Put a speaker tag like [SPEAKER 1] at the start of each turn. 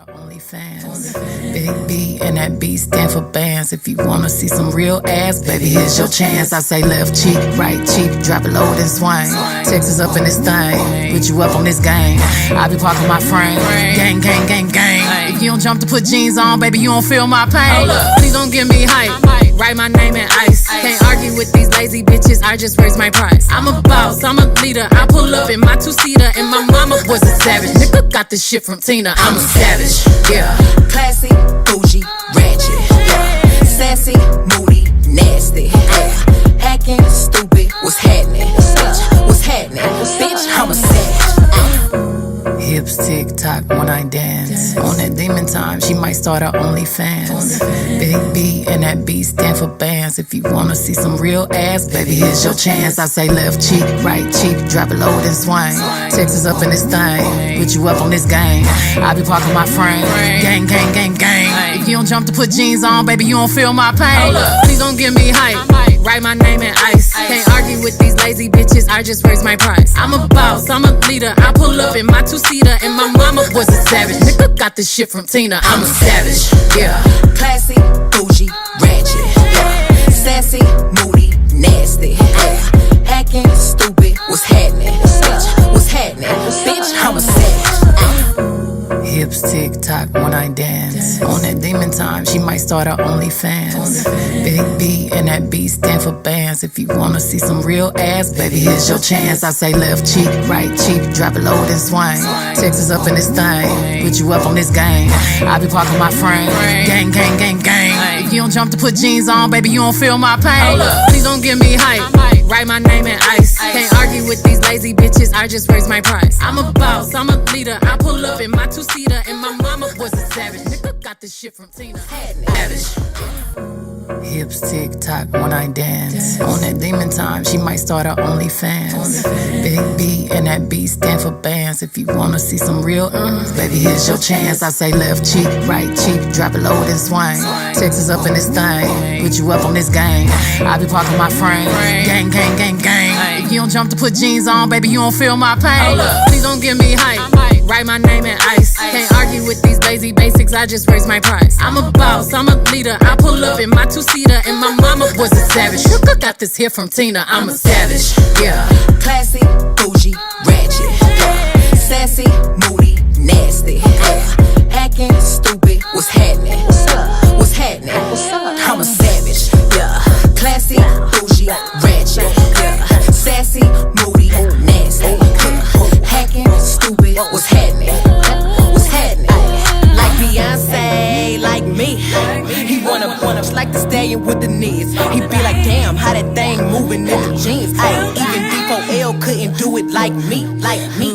[SPEAKER 1] OnlyFans. Big B and that B stand for bands. If you wanna see some real ass, baby, here's your chance. I say left cheek, right cheek, drop it low and swing. Texas up in this thing, put you up on this game. I be parking my frame, gang, gang, gang, gang. If you don't jump to put jeans on, baby, you don't feel my pain. Please don't give me hype, write my name in ice. Can't argue with these lazy bitches, I just raise my price. I'm a boss, I'm a leader. I pull up in my two-seater, and my mama was a savage. Nigga got this shit from Tina, I'm a savage. Yeah,
[SPEAKER 2] classy, bougie, ratchet. Yeah, sassy, moody, nasty. Yeah, hacking, stupid. What's happening? What's happening? Bitch, I'm a savage.
[SPEAKER 1] hips tick tock when I dance. On that demon time, she might start her OnlyFans. Big B and that B stand for bands. If you wanna see some real ass, baby, here's your chance. I say left cheek, right cheek, drop it low and swing. Texas up in this thing, put you up on this game. I be parking my frame, gang, gang, gang, gang. If you don't jump to put jeans on, baby, you don't feel my pain. Please don't give me hype, write my name in ice. Can't argue with these lazy bitches, I just raise my price. I'm a boss, I'm a leader. I pull up in my two-seater, and my mama was a savage. Nigga got this shit from Tina, I'm a savage. Yeah,
[SPEAKER 2] classy, bougie, ratchet. Yeah, sassy, moody, nasty. Yeah, hacking, stupid. What's happening? What's happening? Bitch, I'm a savage.
[SPEAKER 1] hips tick tock when I dance. On that demon time, she might start her OnlyFans. Big B and that B stand for bands. If you wanna see some real ass, baby, here's your chance. I say left cheek, right cheek, drop it low and swing. Texas up in this thing, put you up on this game. I be parking my frame, gang, gang, gang, gang. If you don't jump to put jeans on, baby, you don't feel my pain. Please don't give me hype, write my name in ice. Can't argue with these lazy bitches, I just raise my price. I'm a boss, I'm a leader. I pull up in my two-seater, and my mama was a savage. Nigga got this shit from Tina, savage. Hips tick tock when I dance. On that demon time, she might start her OnlyFans. Big B and that B stand for bands. If you wanna see some real baby, here's your chance. I say left cheek, right cheek, drop it low and swing. Texas up in this thing, put you up on this game. I be parking my frame, gang, gang, gang, gang. If you don't jump to put jeans on, baby, you don't feel my pain. Please don't give me hype, write my name in ice. Can't argue with these lazy basics, I just raise my price. I'm a boss, I'm a leader. I pull up in my two-seater, and my mama was a savage. Nigga got this here from Tina, I'm a savage. Yeah,
[SPEAKER 2] classy, bougie, ratchet. Yeah, sassy, moody, nasty. Yeah, hacking, stupid. What's happening? What's happening? I'm a savage. Yeah, classy, bougie, ratchet. Yeah, sassy, moody, nasty. Yeah, hacking, stupid. What's happening? What's happening? Like Beyonce, like me. He wanna like the Stallion with the knees. He be like, damn, how that thing moving in the jeans. Ay, even D4L couldn't do it like me, like me.